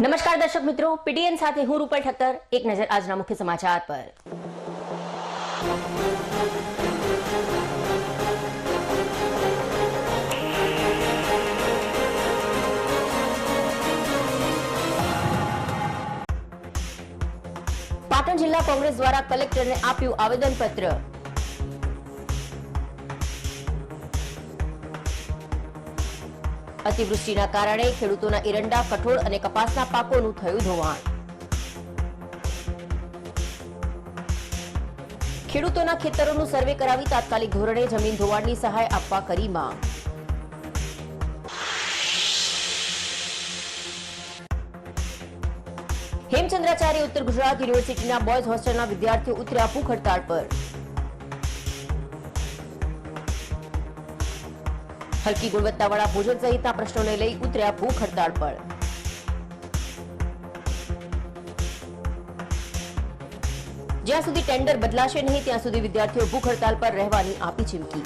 નમસ્કાર દર્શક મિત્રો, પીટીએન સાથે હું રૂપલ ઠક્કર। એક નજર આજના મુખ્ય સમાચાર પર। પાટણ જિલ્લા કોંગ્રેસ દ્વારા કલેક્ટરને આપ્યું આવેદનપત્ર। અતિવૃષ્ટિના કારણે ખેડૂતોના એરંડા, કઠોળ અને કપાસના પાકોનું થયું ધોવાણ। ખેડૂતોના ખેતરોનું સર્વે કરાવી તાત્કાલિક ધોરણે જમીન ધોવાણની સહાય આપવા કરી માંગ। હેમચંદ્રાચાર્ય ઉત્તર ગુજરાત યુનિવર્સિટીના બોયઝ હોસ્ટેલના વિદ્યાર્થીઓ ઉતર્યા ભૂખ હડતાળ પર। હલકી ગુણવત્તાવાળા ભોજન સહિતના પ્રશ્નોને લઈ ઉતર્યા ભૂખ હડતાળ પર। જ્યાં સુધી ટેન્ડર બદલાશે નહીં ત્યાં સુધી વિદ્યાર્થીઓ ભૂખ હડતાળ પર રહેવાની આપી ચીમકી।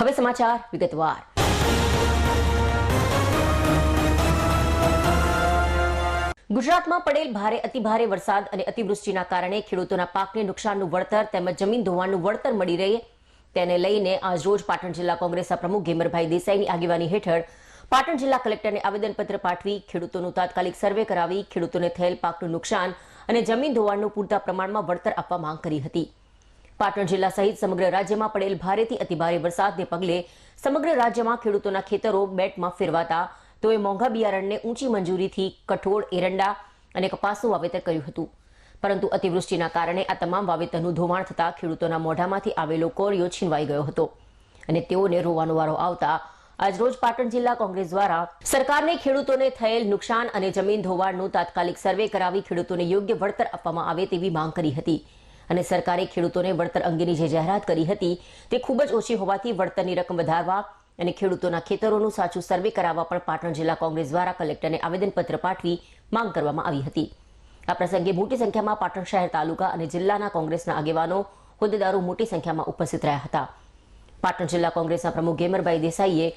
હવે સમાચાર વિગતવાર। ગુજરાતમાં પડેલ ભારે અતિભારે વરસાદ અને અતિવૃષ્ટિના કારણે ખેડૂતોના પાકને નુકસાનનું વળતર તેમજ જમીન ધોવાણનું વળતર મળી રહે તેને લઈને આજરોજ પાટણ જિલ્લા કોંગ્રેસના પ્રમુખ ગેમરભાઈ દેસાઈની આગેવાની હેઠળ પાટણ જિલ્લા કલેક્ટરને આવેદનપત્ર પાઠવી ખેડૂતોનું તાત્કાલિક સર્વે કરાવી ખેડૂતોને થયેલ પાકનું નુકસાન અને જમીન ધોવાણનું પૂરતા પ્રમાણમાં વળતર આપવા માંગ કરી હતી। પાટણ જિલ્લા સહિત સમગ્ર રાજ્યમાં પડેલ ભારેથી અતિભારે વરસાદને પગલે સમગ્ર રાજ્યમાં ખેડૂતોના ખેતરો બેટમાં ફેરવાતા તેઓએ મોંઘા બિયારણને ઊંચી મંજૂરીથી કઠોળ, એરંડા અને કપાસનું વાવેતર કર્યું હતું, પરંતુ અતિવૃષ્ટિના કારણે આ તમામ વાવેતરનું ધોવાણ થતા ખેડૂતોના મોઢામાંથી આવેલો કોરિયો છીનવાઈ ગયો હતો અને તેઓને રોવાનો વારો આવતા આજરોજ પાટણ જિલ્લા કોંગ્રેસ દ્વારા સરકારને ખેડૂતોને થયેલ નુકસાન અને જમીન ધોવાણનું તાત્કાલિક સર્વે કરાવી ખેડૂતોને યોગ્ય વળતર આપવામાં આવે તેવી માંગ કરી હતી અને સરકારે ખેડૂતોને વળતર અંગેની જે જાહેરાત કરી હતી તે ખૂબ જ ઓછી હોવાથી વળતરની રકમ વધારવા અને ખેડૂતોના ખેતરોનું સાચું સર્વે કરાવવા પણ પાટણ જિલ્લા કોંગ્રેસ દ્વારા કલેક્ટરને આવેદનપત્ર પાઠવી માંગ કરવામાં આવી હતી। આ પ્રસંગે મોટી સંખ્યામાં પાટણ શહેર, તાલુકા અને જિલ્લાના કોંગ્રેસના આગેવાનો, હોદ્દેદારો મોટી સંખ્યામાં ઉપસ્થિત રહ્યા હતા। પાટણ જિલ્લા કોંગ્રેસના પ્રમુખ ગેમરભાઈ દેસાઈએ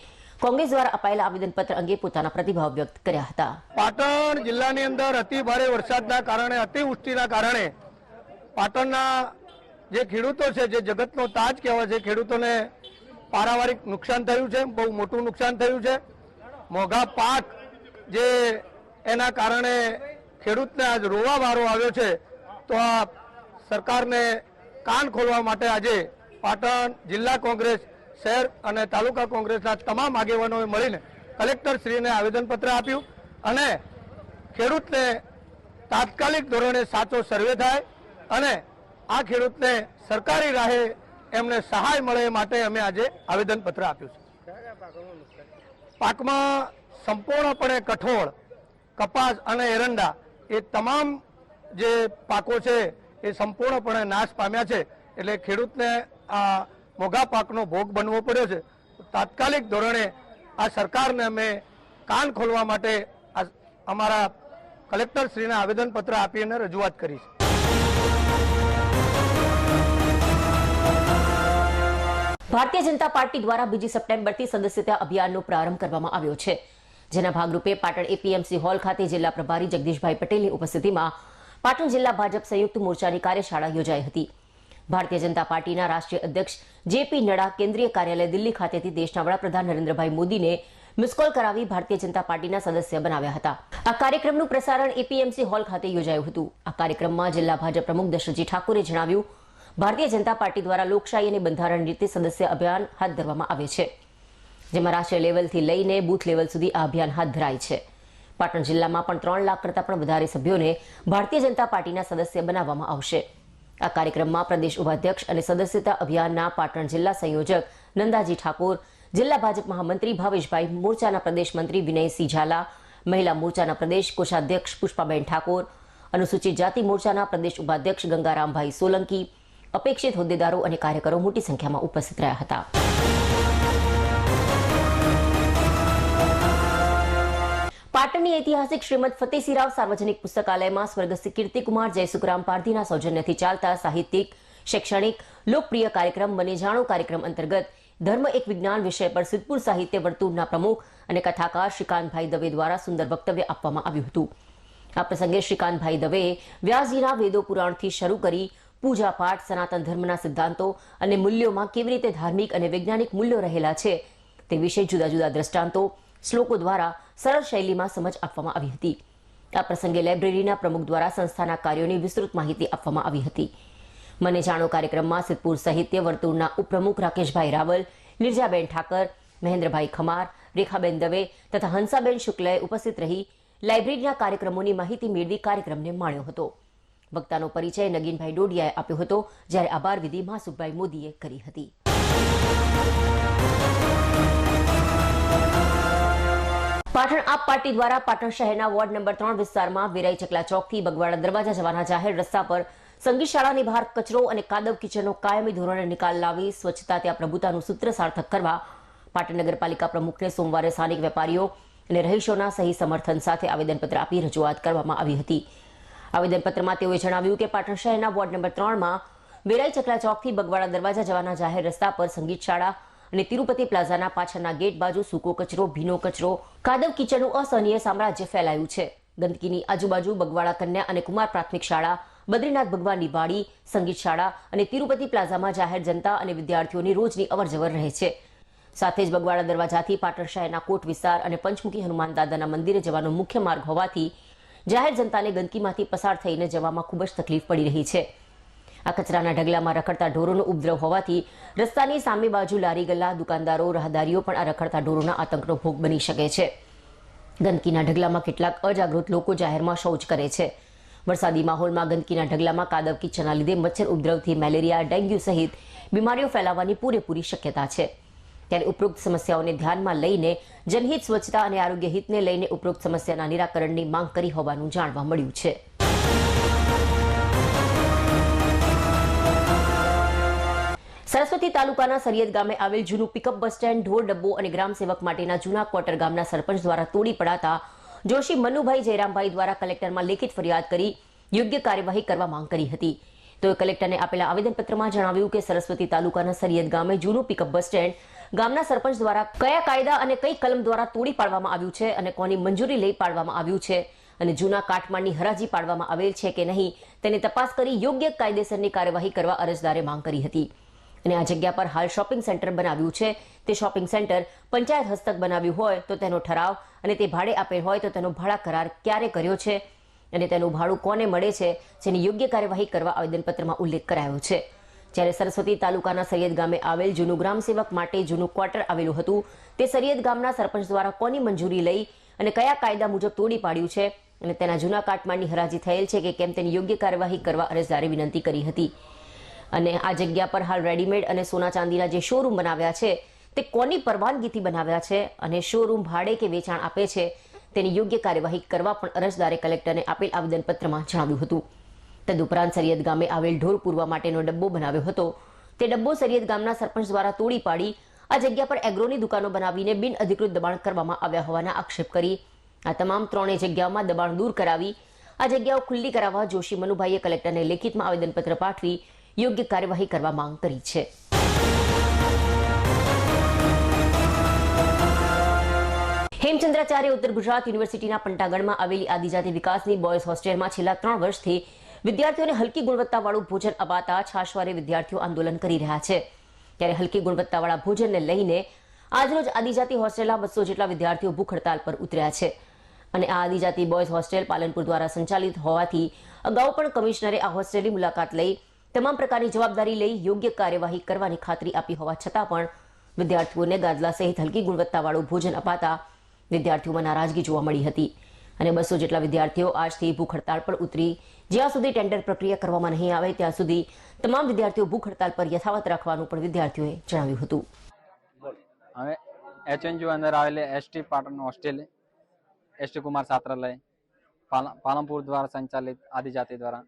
કોંગ્રેસ દ્વારા અપાયેલા આવેદનપત્ર અંગે પોતાના પ્રતિભાવ વ્યક્ત કર્યા હતા। પાટણ જિલ્લાની અંદર અતિ ભારે વરસાદના કારણે, અતિવૃષ્ટિના કારણે પાટણના જે ખેડૂતો છે, જે જગતનો તાજ કહેવાય છે, ખેડૂતોને પારાવારિક નુકસાન થયું છે, બહુ મોટું નુકસાન થયું છે। મોંઘા પાક જે એના કારણે ખેડૂતને આજ રોવા વારો આવ્યો છે, તો આ સરકારને કાન ખોલવા માટે આજે પાટણ જિલ્લા કોંગ્રેસ, શહેર અને તાલુકા કોંગ્રેસના તમામ આગેવાનોએ મળીને કલેક્ટરશ્રીને આવેદનપત્ર આપ્યું અને ખેડૂતને તાત્કાલિક ધોરણે સાચો સર્વે થાય અને આ ખેડૂતને સરકારી રાહે એમને સહાય મળે એ માટે અમે આજે આવેદનપત્ર આપ્યું છે। પાકમાં સંપૂર્ણપણે કઠોળ, કપાસ અને એરંડા એ તમામ જે પાકો છે એ સંપૂર્ણપણે નાશ પામ્યા છે, એટલે ખેડૂતને આ મોંઘા પાકનો ભોગ બનવો પડ્યો છે। તાત્કાલિક ધોરણે આ સરકારને અમે કાન ખોલવા માટે અમારા કલેક્ટરશ્રીને આવેદનપત્ર આપીને રજૂઆત કરી છે। ભારતીય જનતા પાર્ટી દ્વારા 2 સપ્ટેમ્બરથી સદસ્યતા અભિયાનનો પ્રારંભ કરવામાં આવ્યો છે, જેના ભાગરૂપે પાટણ એપીએમસી હોલ ખાતે જિલ્લા પ્રભારી જગદીશભાઈ પટેલની ઉપસ્થિતિમાં પાટણ જિલ્લા ભાજપ સંયુક્ત મોરચાની કાર્યશાળા યોજાઈ હતી। ભારતીય જનતા પાર્ટીના રાષ્ટ્રીય અધ્યક્ષ જેપી નડ્ડા કેન્દ્રીય કાર્યાલય દિલ્હી ખાતેથી દેશના વડાપ્રધાન નરેન્દ્રભાઈ મોદીને મિસકોલ કરાવી ભારતીય જનતા પાર્ટીના સદસ્ય બનાવ્યા હતા। આ કાર્યક્રમનું પ્રસારણ એપીએમસી હોલ ખાતે યોજાયું હતું। આ કાર્યક્રમમાં જિલ્લા ભાજપ પ્રમુખ દશરથજી ઠાકોરે જણાવ્યું, ભારતીય જનતા પાર્ટી દ્વારા લોકશાહી અને બંધારણ રીતે સદસ્ય અભિયાન હાથ ધરવામાં આવે છે, જેમાં રાષ્ટ્રીય લેવલથી લઈને બૂથ લેવલ સુધી આ અભિયાન હાથ ધરાય છે। પાટણ જિલ્લામાં પણ 3 લાખ કરતાં પણ વધારે સભ્યોને ભારતીય જનતા પાર્ટીના સદસ્ય બનાવવામાં આવશે। આ કાર્યક્રમમાં પ્રદેશ ઉપાધ્યક્ષ અને સદસ્યતા અભિયાનના પાટણ જિલ્લા સંયોજક નંદાજી ઠાકોર, જિલ્લા ભાજપ મહામંત્રી ભાવેશભાઈ, મોરચાના પ્રદેશ મંત્રી વિનયસિંહ ઝાલા, મહિલા મોરચાના પ્રદેશ કોષાધ્યક્ષ પુષ્પાબેન ઠાકોર, અનુસૂચિત જાતિ મોરચાના પ્રદેશ ઉપાધ્યક્ષ ગંગારામભાઈ સોલંકી, અપેક્ષિત હોદ્દેદારો અને કાર્યકરો મોટી સંખ્યામાં ઉપસ્થિત રહ્યા હતા। પાટણની ઐતિહાસિક શ્રીમદ ફતેસિંહરાવ સાર્વજનિક પુસ્તકાલયમાં સ્વર્ગસ્થ કીર્તિકુમાર જયસુખરામ પારધીના સૌજન્યથી ચાલતા સાહિત્યિક, શૈક્ષણિક, લોકપ્રિય કાર્યક્રમ મને જાણો કાર્યક્રમ અંતર્ગત ધર્મ એક વિજ્ઞાન વિષય પર સિદ્ધપુર સાહિત્ય વર્તુળના પ્રમુખ અને કથાકાર શ્રીકાંતભાઈ દવે દ્વારા સુંદર વક્તવ્ય આપવામાં આવ્યું હતું. આ પ્રસંગે શ્રીકાંતભાઈ દવેએ વ્યાસજીના વેદો પુરાણથી શરૂ કરી પૂજાપાઠ, સનાતન ધર્મના સિદ્ધાંતો અને મૂલ્યોમાં કેવી રીતે ધાર્મિક અને વૈજ્ઞાનિક મૂલ્યો રહેલા છે તે વિશે જુદા જુદા દ્રષ્ટાંતો, શ્લોકો દ્વારા સરળ શૈલીમાં સમજ આપવામાં આવી હતી. આ પ્રસંગે લાઇબ્રેરીના પ્રમુખ દ્વારા સંસ્થાના કાર્યોની વિસ્તૃત માહિતી આપવામાં આવી હતી. મને જાણો કાર્યક્રમમાં સિદ્ધપુર સાહિત્ય વર્તુળના ઉપપ્રમુખ રાકેશભાઈ રાવલ, નિર્જાબેન ઠાકર, મહેન્દ્રભાઈ ખમાર, રેખાબેન દવે તથા હંસાબેન શુક્લએ ઉપસ્થિત રહી લાઇબ્રેરીના કાર્યક્રમોની માહિતી મેળવી કાર્યક્રમને માણ્યો હતો. વક્તાનો પરિચય નગીનભાઈ ડોડિયાએ આપ્યો હતો, જ્યારે આભાર વિધિ માસુકભાઈ મોદીએ કરી હતી. પાટણ આપ પાર્ટી દ્વારા પાટણ શહેરના વોર્ડ નંબર 3 વિસ્તારમાં વેરાઈ ચકલા ચોકથી બગવાડા દરવાજા જવાના જાહેર રસ્તા પર સંગીત શાળાની બહાર કચરો અને કાદવ કિચડનો કાયમી ધોરણે નિકાલ લાવી સ્વચ્છતા ત્યાં પ્રભુતાનું સૂત્ર સાર્થક કરવા પાટણ નગરપાલિકા પ્રમુખને સોમવારે સ્થાનિક વેપારીઓ અને રહીશોના સહી સમર્થન સાથે આવેદનપત્ર આપી રજૂઆત કરવામાં આવી હતી. આવેદનપત્રમાં તેઓએ જણાવ્યું કે પાટણ શહેરના વોર્ડ નંબર 3માં વેરાઈ ચકલા ચોકથી બગવાડા દરવાજા જવાના જાહેર રસ્તા પર સંગીત શાળા અને તિરુપતિ પ્લાઝાના પાછળના ગેટ બાજુ સૂકો કચરો, ભીનો કચરો, કાદવ કિચડનું અસહનીય સામ્રાજ્ય ફેલાયું છે. ગંદકીની આજુબાજુ બગવાડા કન્યા અને કુમાર પ્રાથમિક શાળા, બદ્રીનાથ ભગવાનની વાડી, સંગીત શાળા અને તિરુપતિ પ્લાઝામાં જાહેર જનતા અને વિદ્યાર્થીઓની રોજની અવરજવર રહે છે. સાથે જ બગવાડા દરવાજાથી પાટણ શહેરના કોટ વિસ્તાર અને પંચમુખી હનુમાન દાદાના મંદિરે જવાનો મુખ્ય માર્ગ હોવાથી જાહેર જનતાને ગંદકીમાંથી પસાર થઈને જવામાં ખૂબ જ તકલીફ પડી રહી છે. આ કચરાના ઢગલામાં રખડતા ઢોરોનો ઉપદ્રવ હોવાથી રસ્તાની સામે બાજુ લારી ગલ્લા, દુકાનદારો, રાહદારીઓ પણ આ રખડતા ઢોરોના આતંકનો ભોગ બની શકે છે. ગંદકીના ઢગલામાં કેટલાક અજાગૃત લોકો જાહેરમાં શૌચ કરે છે. વરસાદી માહોલમાં ગંદકીના ઢગલામાં કાદવ કિચડના લીધે મચ્છર ઉપદ્રવથી મેલેરિયા, ડેન્ગ્યુ સહિત બીમારીઓ ફેલાવાની પૂરેપૂરી શક્યતા છે. ત્યારે ઉપરોક્ત સમસ્યાઓને ધ્યાનમાં લઈને જનહિત, સ્વચ્છતા અને આરોગ્ય હિતને લઈને ઉપરોક્ત સમસ્યાના નિરાકરણની માંગ કરી હોવાનું જાણવા મળ્યું છે. સરસ્વતી તાલુકાના સરિયદ ગામે આવેલ જૂનું પિકઅપ બસ સ્ટેન્ડ, ઢોર ડબ્બો અને ગ્રામ સેવક માટેના જૂના ક્વાર્ટર ગામના સરપંચ દ્વારા તોડી પડાતા જોશી મનુભાઈ જયરામભાઈ દ્વારા કલેક્ટરમાં લેખિત ફરિયાદ કરી યોગ્ય કાર્યવાહી કરવા માંગ કરી હતી. તો કલેક્ટરને આપેલા આવેદનપત્રમાં જણાવ્યું કે સરસ્વતી તાલુકાના સરિયદ ગામે જૂનું પિકઅપ બસ સ્ટેન્ડ ગામના સરપંચ દ્વારા કયા કાયદા અને કઈ કલમ દ્વારા તોડી પાડવામાં આવ્યું છે અને કોની મંજૂરી લઈ પાડવામાં આવ્યું છે અને જૂના કાટમાળની હરાજી પાડવામાં આવેલ છે કે નહીં તેની તપાસ કરી યોગ્ય કાયદેસરની કાર્યવાહી કરવા અરજદારે માંગ કરી હતી. અને આ જગ્યા પર હાલ શોપિંગ સેન્ટર બનાવ્યું છે. તે શોપિંગ સેન્ટર પંચાયત હસ્તક બનાવ્યું હોય તો તેનો ઠરાવ અને તે ભાડે આપેલ હોય તો તેનો ભાડા કરાર ક્યારે કર્યો છે અને તેનું ભાડું કોને મળે છે જેની યોગ્ય કાર્યવાહી કરવા આવેદનપત્રમાં ઉલ્લેખ કરાયો છે. જ્યારે સરસ્વતી તાલુકાના સરિયદ ગામે આવેલ જૂનું ગ્રામ સેવક માટે જૂનું ક્વાર્ટર આવેલું હતું તે સરિયદ ગામના સરપંચ દ્વારા કોની મંજૂરી લઈ અને કયા કાયદા મુજબ તોડી પાડ્યું છે અને તેના જૂના કાટમાળની હરાજી થયેલ છે કે કેમ તેની યોગ્ય કાર્યવાહી કરવા અરજદારે વિનંતી કરી હતી. અને આ જગ્યા પર હાલ રેડીમેડ અને સોના ચાંદીના જે શોરૂમ બનાવ્યા છે તે કોની પરવાનગીથી બનાવ્યા છે અને શોરૂમ ભાડે કે વેચાણ આપે છે તેની યોગ્ય કાર્યવાહી કરવા પણ અરજદારે કલેક્ટરને આપેલ આવેદનપત્રમાં જણાવ્યું હતું. તદુપરાંત સરિયદ ગામે આવેલ ઢોર પૂરવા માટેનો ડબ્બો બનાવ્યો હતો. તે ડબ્બો સરિયદ ગામના સરપંચ દ્વારા તોડી પાડી આ જગ્યા પર એગ્રોની દુકાનો બનાવીને બિન અધિકૃત દબાણ કરવામાં આવ્યા હોવાના આક્ષેપ કરી આ તમામ ત્રણેય જગ્યાઓમાં દબાણ દૂર કરાવી આ જગ્યાઓ ખુલ્લી કરાવવા જોશી મનુભાઈએ કલેક્ટરને લેખિતમાં આવેદનપત્ર પાઠવી યોગ્ય કાર્યવાહી કરવા માંગ કરી છે. હેમચંદ્રાચાર્ય ઉત્તર ગુજરાત યુનિવર્સિટીના પંટાગઢમાં આવેલી આદિજાતિ વિકાસની બોયઝ હોસ્ટેલમાં છેલ્લા 3 વર્ષથી વિદ્યાર્થીઓને હલકી ગુણવત્તાવાળું ભોજન અપાતા છાશવારે વિદ્યાર્થીઓ આંદોલન કરી રહ્યા છે. ત્યારે હલકી ગુણવત્તાવાળા ભોજનને લઈને આજરોજ આદિજાતિ હોસ્ટેલના 200 જેટલા વિદ્યાર્થીઓ ભૂખ હડતાલ પર ઉતર્યા છે. અને આ આદિજાતિ બોયઝ હોસ્ટેલ પાલનપુર દ્વારા સંચાલિત હોવાથી અગાઉ પણ કમિશનરે આ હોસ્ટેલની મુલાકાત લઈ તમામ પ્રકારની જવાબદારી લઈ યોગ્ય કાર્યવાહી કરવાની ખાતરી આપી હોવા છતાં પણ વિદ્યાર્થીઓને ગાદલા સહિત હલકી ગુણવત્તાવાળું ભોજન અપાતા વિદ્યાર્થીઓમાં નારાજગી જોવા મળી હતી. અને 200 જેટલા વિદ્યાર્થીઓ આજથી ભૂખ હડતાલ પર ઉતરી જ્યાં સુધી ટેન્ડર પ્રક્રિયા કરવામાં નહીં આવે ત્યાં સુધી તમામ વિદ્યાર્થીઓ ભૂખ હડતાલ પર યથાવત રાખવાનું પણ વિદ્યાર્થીઓએ જણાવ્યું હતું. હવે HNU અંદર આવેલી ST Patan hostel, ST Kumar છાત્રાલય, પાલનપુર દ્વારા સંચાલિત આદિજાતિ દ્વારા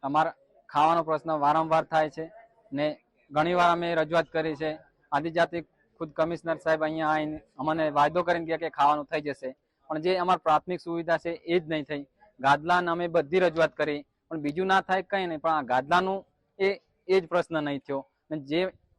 અમારા ખાવાનો પ્રશ્ન વારંવાર થાય છે ને ઘણીવાર અમે રજૂઆત કરી છે. આદિજાતિ ખુદ કમિશનર સાહેબ અહીંયા આવીને અમને વાયદો કરીને ગયા કે ખાવાનું થઈ જશે, પણ જે અમારી પ્રાથમિક સુવિધા છે એ જ નહીં થઈ. ગાદલાને અમે બધી રજૂઆત કરી પણ બીજું ના થાય કંઈ નહીં, પણ આ ગાદલાનું એ જ પ્રશ્ન નહીં થયો.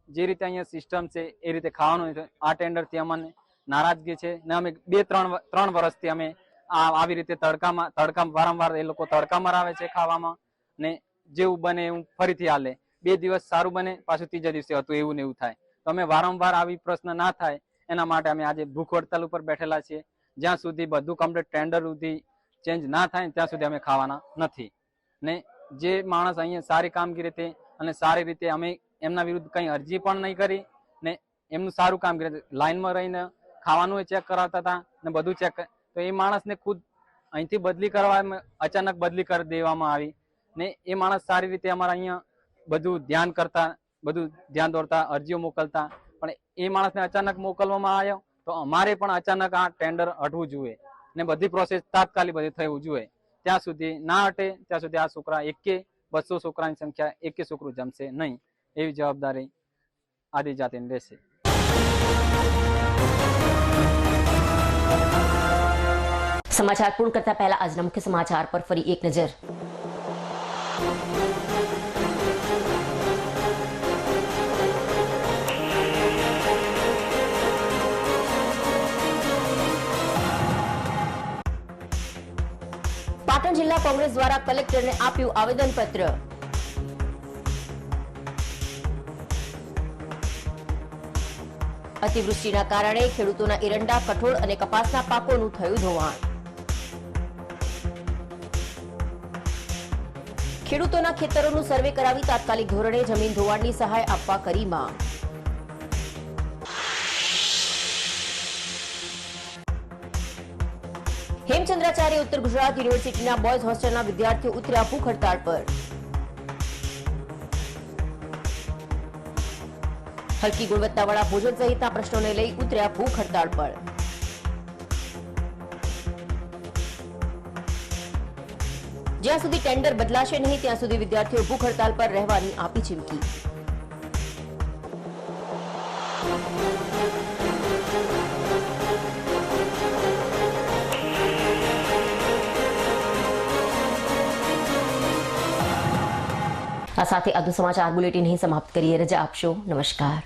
જે રીતે અહીંયા સિસ્ટમ છે એ રીતે ખાવાનું નહીં થયું. આ ટેન્ડરથી અમને નારાજગી છે ને અમે 2-3 વર્ષથી અમે આવી રીતે તડકામાં વારંવાર એ લોકો તડકામાં આવે છે ખાવામાં ને જેવું બને એવું ફરીથી હાલે. 2 દિવસ સારું બને પાછું 3જા દિવસે હતું એવું ને એવું થાય. તો અમે વારંવાર આવી પ્રશ્ન ના થાય એના માટે અમે આજે ભૂખ હડતાલ ઉપર બેઠેલા છીએ. જ્યાં સુધી બધું કમ્પ્લીટ ટેન્ડર સુધી ચેન્જ ના થાય ત્યાં સુધી અમે ખાવાના નથી. ને જે માણસ અહીંયા સારી કામગીરી હતી અને સારી રીતે અમે એમના વિરુદ્ધ કંઈ અરજી પણ નહીં કરી ને એમનું સારું કામગીરી લાઈનમાં રહીને ખાવાનું ચેક કરાવતા હતા ને બધું ચેક, તો એ માણસને ખુદ અહીંથી બદલી કરવા અચાનક બદલી કરી દેવામાં આવી ને એ માણસ સારી રીતે અમારા અહીંયા બધું ધ્યાન કરતા, બધું ધ્યાન દોરતા, અરજીઓ મોકલતા, પણ એ માણસને અચાનક મોકલવામાં આવ્યો તો અમારે પણ અચાનક આ ટેન્ડર હટવું જોઈએ ને બધી પ્રોસેસ તાત્કાલિક બધી થવું જોઈએ. ત્યાં સુધી ના હટે ત્યાં સુધી આ છોકરા 200 છોકરાની સંખ્યા 1 છોકરું જમશે નહીં. એવી જવાબદારી આદિજાતિની રહેશે. સમાચાર પૂર્ણ કરતા પહેલા આજના મુખ્ય સમાચાર પર ફરી એક નજર. પાટણ જિલ્લા કોંગ્રેસ દ્વારા કલેક્ટરને આપ્યું આવેદનપત્ર. અતિવૃષ્ટિના કારણે ખેડૂતોના એરંડા, કઠોળ અને કપાસના પાકોનું થયું ધોવાણ. ખેડૂતોના ખેતરોનું સર્વે કરાવી તાત્કાલિક ધોરણે જમીન ધોવાણની સહાય આપવા કરી માંગ. હેમચંદ્રાચાર્ય ઉત્તર ગુજરાત યુનિવર્સિટીના બોયઝ હોસ્ટેલના વિદ્યાર્થીઓ ઉતર્યા ભૂખ હડતાળ પર. હલકી ગુણવત્તાવાળા ભોજન સહિતના પ્રશ્નોને લઈ ઉતર્યા ભૂખ હડતાળ પર. જ્યાં સુધી ટેન્ડર બદલાશે નહીં ત્યાં સુધી વિદ્યાર્થીઓ ભૂખ હડતાળ પર રહેવાની આપી ચીમકી. આ સાથે આજનું સમાચાર બુલેટિન અહીં સમાપ્ત કરીએ. રજા આપશો. નમસ્કાર.